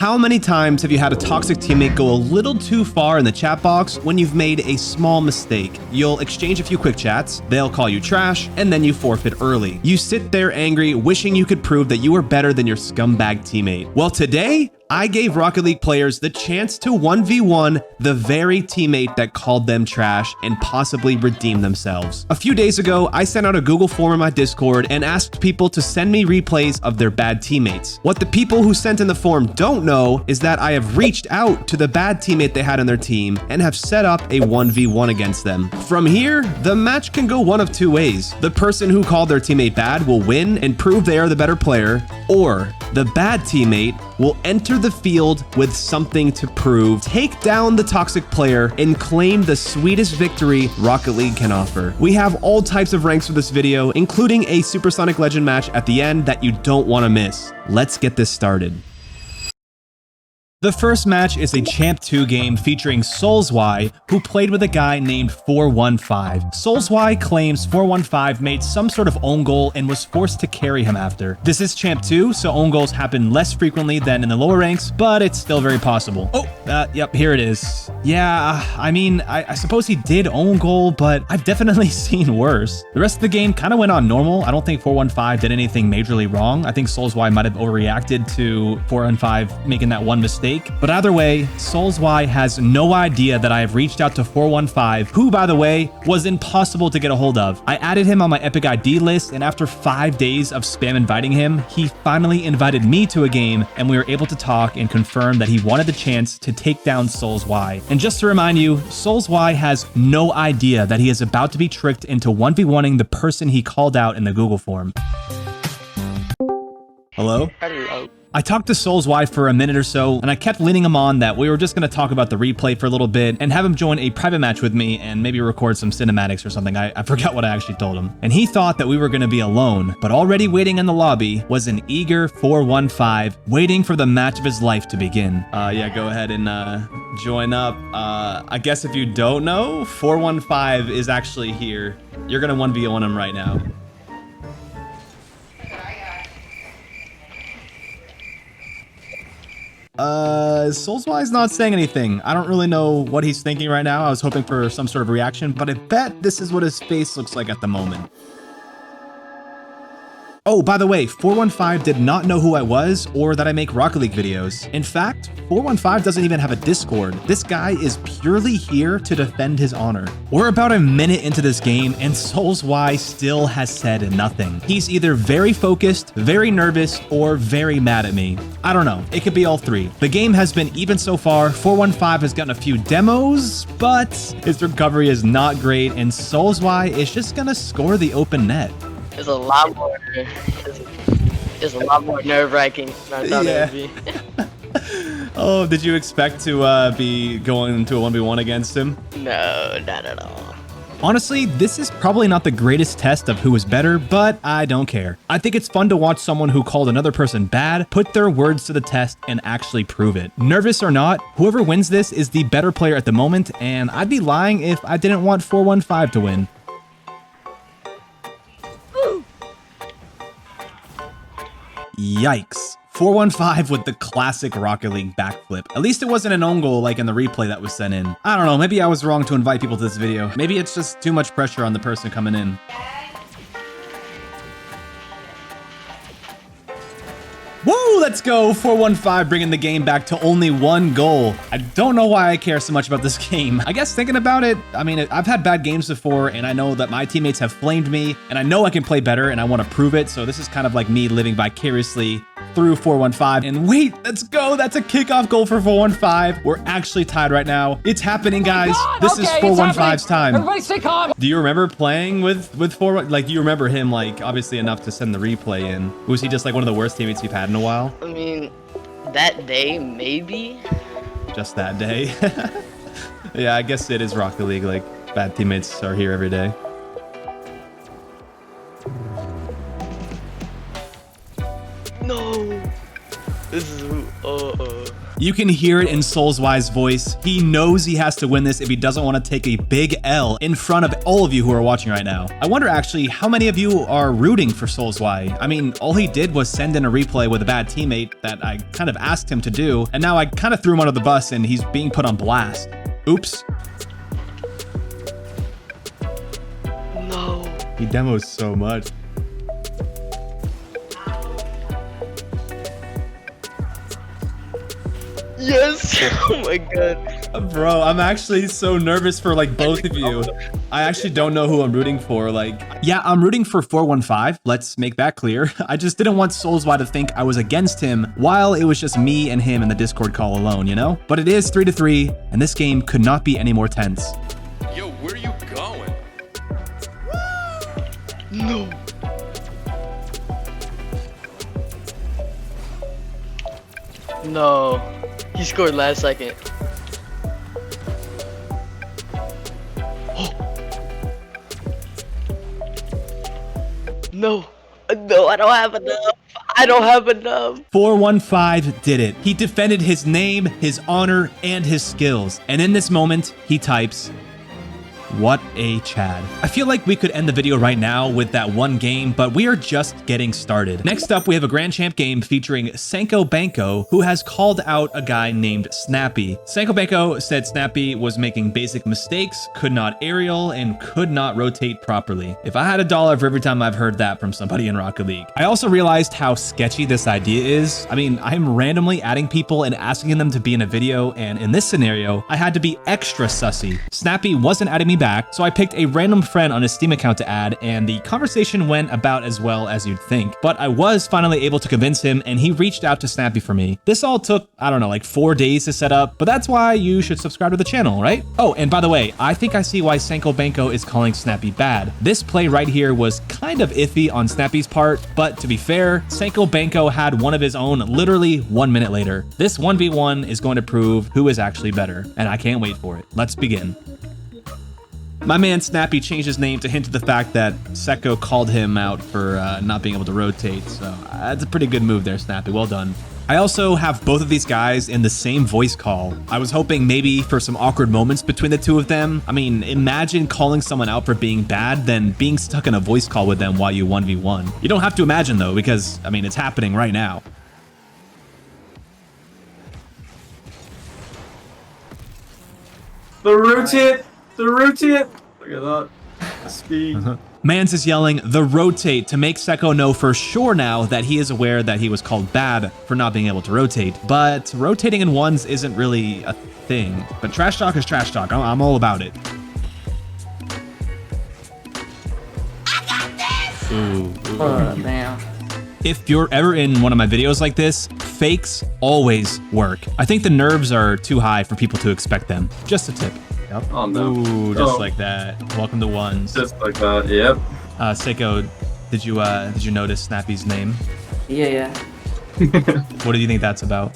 How many times have you had a toxic teammate go a little too far in the chat box when you've made a small mistake? You'll exchange a few quick chats, they'll call you trash, and then you forfeit early. You sit there angry, wishing you could prove that you are better than your scumbag teammate. Well, today, I gave Rocket League players the chance to 1v1 the very teammate that called them trash and possibly redeem themselves. A few days ago, I sent out a Google form in my Discord and asked people to send me replays of their bad teammates. What the people who sent in the form don't know is that I have reached out to the bad teammate they had on their team and have set up a 1v1 against them. From here, the match can go one of two ways. The person who called their teammate bad will win and prove they are the better player, or the bad teammate will enter the field with something to prove, take down the toxic player, and claim the sweetest victory Rocket League can offer. We have all types of ranks for this video, including a Supersonic Legend match at the end that you don't want to miss. Let's get this started. The first match is a Champ 2 game featuring SoulsY, who played with a guy named 415. SoulsY claims 415 made some sort of own goal and was forced to carry him after. This is Champ 2, so own goals happen less frequently than in the lower ranks, but it's still very possible. Yep, here it is. Yeah, I mean, I suppose he did own goal, but I've definitely seen worse. The rest of the game kind of went on normal. I don't think 415 did anything majorly wrong. I think SoulsY might have overreacted to 415 making that one mistake. But either way, SoulsY has no idea that I have reached out to 415, who, by the way, was impossible to get a hold of. I added him on my Epic ID list, and after 5 days of spam inviting him, he finally invited me to a game, and we were able to talk and confirm that he wanted the chance to take down SoulsY. And just to remind you, SoulsY has no idea that he is about to be tricked into 1v1ing the person he called out in the Google form. Hello? Hello. I talked to SoulsY for a minute or so, and I kept leading him on that we were just going to talk about the replay for a little bit and have him join a private match with me and maybe record some cinematics or something. I forgot what I actually told him. And he thought that we were going to be alone, but already waiting in the lobby was an eager 415 waiting for the match of his life to begin. Yeah, go ahead and join up. I guess if you don't know, 415 is actually here. You're going to 1v1 him right now. SoulsY's not saying anything. I don't really know what he's thinking right now. I was hoping for some sort of reaction, but I bet this is what his face looks like at the moment. Oh, by the way, 415 did not know who I was or that I make Rocket League videos. In fact, 415 doesn't even have a Discord. This guy is purely here to defend his honor. We're about a minute into this game and SoulsY still has said nothing. He's either very focused, very nervous, or very mad at me. I don't know. It could be all three. The game has been even so far. 415 has gotten a few demos, but his recovery is not great, and SoulsY is just gonna score the open net. It's a lot more. It's a lot more nerve-wracking than I thought it would be. Oh, did you expect to be going into a 1v1 against him? No, not at all. Honestly, this is probably not the greatest test of who is better, but I don't care. I think it's fun to watch someone who called another person bad put their words to the test and actually prove it. Nervous or not, whoever wins this is the better player at the moment, and I'd be lying if I didn't want 415 to win. Yikes. 415 with the classic Rocket League backflip. At least it wasn't an own goal like in the replay that was sent in. I don't know, maybe I was wrong to invite people to this video. Maybe it's just too much pressure on the person coming in. Woo, let's go. 415 bringing the game back to only one goal. I don't know why I care so much about this game. I guess thinking about it, I mean, I've had bad games before, and I know that my teammates have flamed me, and I know I can play better, and I want to prove it. So this is kind of like me living vicariously through 415. And wait, let's go. That's a kickoff goal for 415. We're actually tied right now. It's happening, guys. This is 415's time. Everybody stay calm. Do you remember playing with 415? Like, you remember him, like, obviously enough to send the replay in. Was he just like one of the worst teammates you've had in a while? I mean, that day, maybe. Just that day. Yeah, I guess it is Rocket League. Like, bad teammates are here every day. No. This is who. You can hear it in Soulswise's voice. He knows he has to win this if he doesn't want to take a big L in front of all of you who are watching right now. I wonder actually how many of you are rooting for Soulswise. I mean, all he did was send in a replay with a bad teammate that I kind of asked him to do, and now I kind of threw him under the bus and he's being put on blast. Oops. No. He demos so much. Yes. Oh my god. Bro, I'm actually so nervous for like both of you. I actually don't know who I'm rooting for. Like, yeah, I'm rooting for 415. Let's make that clear. I just didn't want Soulswise to think I was against him while it was just me and him in the Discord call alone, you know? But it is 3-3, and this game could not be any more tense. Yo, where are you going? No. No. He scored last second. No. No, I don't have enough. I don't have enough. 415 did it. He defended his name, his honor, and his skills. And in this moment, he types, "What a Chad." I feel like we could end the video right now with that one game, but we are just getting started. Next up, we have a Grand Champ game featuring Senko Banko, who has called out a guy named Snappy. Senko Banko said Snappy was making basic mistakes, could not aerial, and could not rotate properly. If I had $1 for every time I've heard that from somebody in Rocket League. I also realized how sketchy this idea is. I mean, I'm randomly adding people and asking them to be in a video, and in this scenario, I had to be extra sussy. Snappy wasn't adding me back, so I picked a random friend on his Steam account to add, and the conversation went about as well as you'd think. But I was finally able to convince him, and he reached out to Snappy for me. This all took, I don't know, like 4 days to set up, but that's why you should subscribe to the channel, right? Oh, and by the way, I think I see why Senko Banko is calling Snappy bad. This play right here was kind of iffy on Snappy's part, but to be fair, Senko Banko had one of his own literally 1 minute later. This 1v1 is going to prove who is actually better, and I can't wait for it. Let's begin. My man Snappy changed his name to hint at the fact that Seko called him out for not being able to rotate, so that's a pretty good move there, Snappy. Well done. I also have both of these guys in the same voice call. I was hoping maybe for some awkward moments between the two of them. I mean, imagine calling someone out for being bad, then being stuck in a voice call with them while you 1v1. You don't have to imagine though, because, I mean, it's happening right now. The rotate! The rotate! Look at that. The speed. Mans is yelling the rotate to make Seko know for sure now that he is aware that he was called bad for not being able to rotate. But rotating in ones isn't really a thing. But trash talk is trash talk. I'm all about it. I got this! Ooh. Oh, damn. If you're ever in one of my videos like this, fakes always work. I think the nerves are too high for people to expect them. Just a tip. Yep. Oh no. Ooh, just like that. Welcome to ones. Just like that, yep. Seko, did you notice Snappy's name? Yeah. What do you think that's about?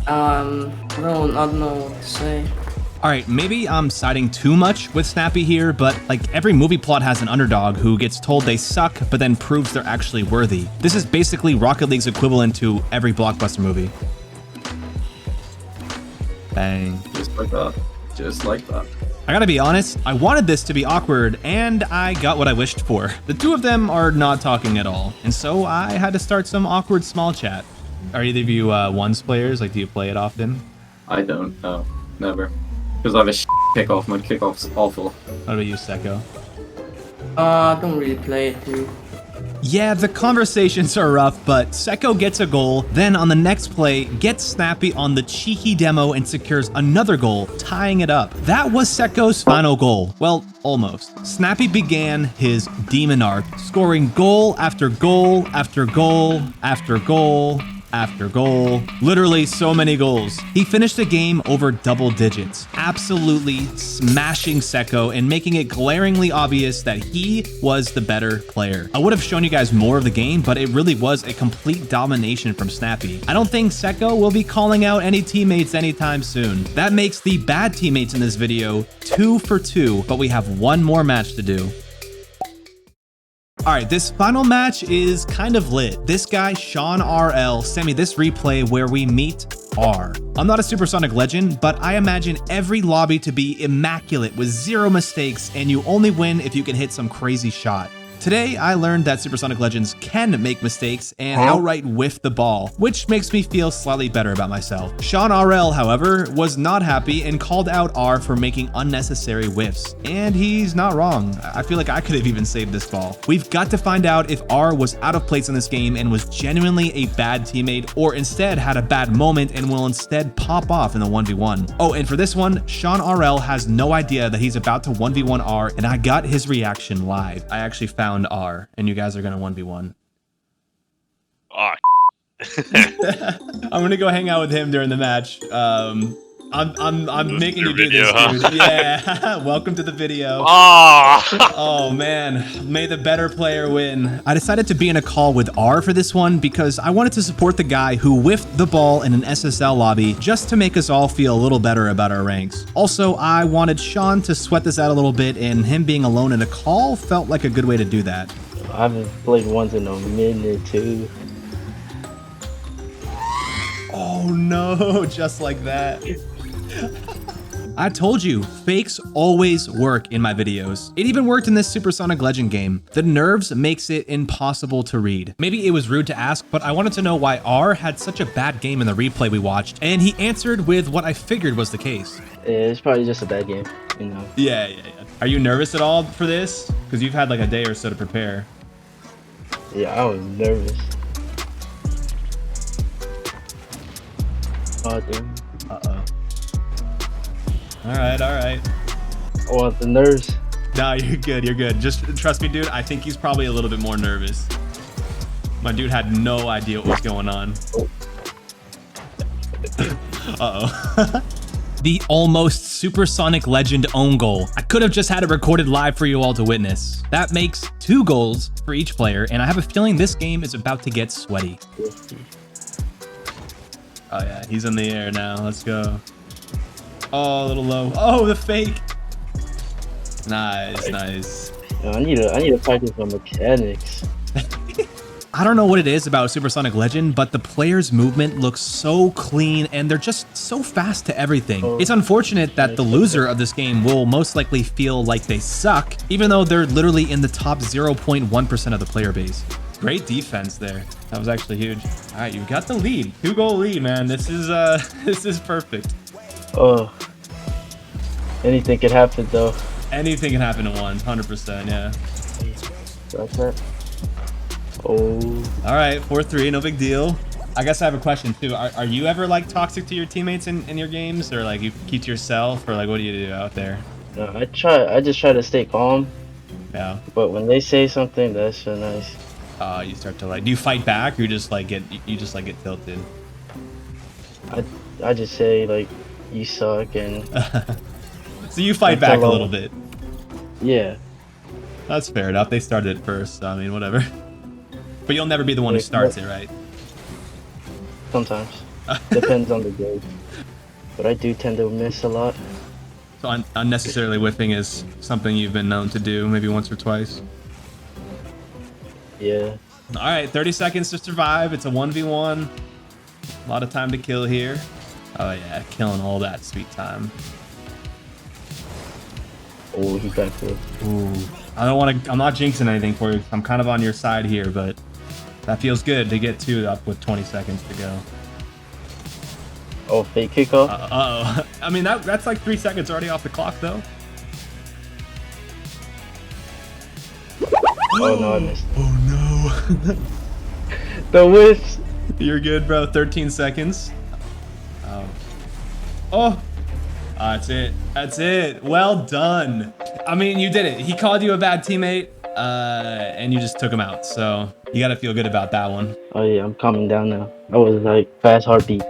I don't know what to say. All right, maybe I'm siding too much with Snappy here, but like every movie plot has an underdog who gets told they suck, but then proves they're actually worthy. This is basically Rocket League's equivalent to every blockbuster movie. Bang. Just like that. Just like that. I gotta be honest, I wanted this to be awkward, and I got what I wished for. The two of them are not talking at all, and so I had to start some awkward small chat. Are either of you ones players? Like, do you play it often? I don't, no. Never. Because I have a kickoff. My kickoff's awful. What about you, Seko? I don't really play it too. Yeah, the conversations are rough, but Seko gets a goal, then on the next play, gets Snappy on the cheeky demo and secures another goal, tying it up. That was Seko's final goal. Well, almost. Snappy began his demon arc, scoring goal after goal after goal after goal after goal. Literally so many goals. He finished the game over double digits, absolutely smashing Seko and making it glaringly obvious that he was the better player. I would have shown you guys more of the game, but it really was a complete domination from Snappy. I don't think Seko will be calling out any teammates anytime soon. That makes the bad teammates in this video 2 for 2, but we have one more match to do. All right, this final match is kind of lit. This guy, Sean RL, sent me this replay where we meet R. I'm not a supersonic legend, but I imagine every lobby to be immaculate with 0 mistakes, and you only win if you can hit some crazy shot. Today, I learned that supersonic legends can make mistakes and outright whiff the ball, which makes me feel slightly better about myself. Sean RL, however, was not happy and called out R for making unnecessary whiffs. And he's not wrong. I feel like I could have even saved this ball. We've got to find out if R was out of place in this game and was genuinely a bad teammate, or instead had a bad moment and will instead pop off in the 1v1. Oh, and for this one, Sean RL has no idea that he's about to 1v1 R, and I got his reaction live. I actually found R, and you guys are gonna 1v1. Oh, I'm gonna go hang out with him during the match. I'm making you do video, this, dude. huh? Yeah. Welcome to the video. oh. Oh man, may the better player win. I decided to be in a call with R for this one because I wanted to support the guy who whiffed the ball in an SSL lobby just to make us all feel a little better about our ranks. Also, I wanted Sean to sweat this out a little bit, and him being alone in a call felt like a good way to do that. I haven't played once in a minute too. Oh no, just like that. I told you, fakes always work in my videos. It even worked in this Supersonic Legend game. The nerves makes it impossible to read. Maybe it was rude to ask, but I wanted to know why R had such a bad game in the replay we watched, and he answered with what I figured was the case. Yeah, it's probably just a bad game, you know. Yeah. Are you nervous at all for this? Because you've had like a day or so to prepare. Yeah, I was nervous. Oh, damn. Uh-oh. All right. I want the nerves. Nah, you're good. Just trust me, dude. I think he's probably a little bit more nervous. My dude had no idea what was going on. Uh-oh. The almost Supersonic Legend own goal. I could have just had it recorded live for you all to witness. That makes 2 goals for each player, and I have a feeling this game is about to get sweaty. Oh yeah, he's in the air now. Let's go. Oh, a little low. Oh, the fake. Nice. Yo, I need to practice my mechanics. I don't know what it is about Supersonic Legend, but the players' movement looks so clean and they're just so fast to everything. It's unfortunate that the loser of this game will most likely feel like they suck, even though they're literally in the top 0.1% of the player base. Great defense there. That was actually huge. All right, you got the lead. 2-goal lead, man. This is perfect. Oh, anything could happen though. Anything can happen in 100%, yeah. That's it. Oh. All right, 4-3, no big deal. I guess I have a question too. Are you ever like toxic to your teammates in your games, or like you keep to yourself, or like what do you do out there? No, I just try to stay calm. Yeah. But when they say something, that's so nice. You start to like, do you fight back, or you just like get tilted? I just say like, you suck, and So you fight back a little bit. yeah. That's fair enough. They started it first, so I mean, whatever. But you'll never be the one who starts it, right? Sometimes. Depends on the game. But I do tend to miss a lot. So unnecessarily whiffing is something you've been known to do maybe once or twice. Yeah. All right, 30 seconds to survive. It's a 1v1. A lot of time to kill here. Oh yeah, killing all that sweet time. Oh, he got good. Ooh. I'm not jinxing anything for you. I'm kind of on your side here, but that feels good to get 2 up with 20 seconds to go. Oh, fake kickoff? Uh-oh. I mean, that's like 3 seconds already off the clock, though. Oh, no, I missed. Oh, no. The whiffs! You're good, bro. 13 seconds. Oh. That's it. That's it. Well done. I mean, you did it. He called you a bad teammate, and you just took him out. So you got to feel good about that one. Oh, yeah, I'm calming down now. I was like, fast heartbeat.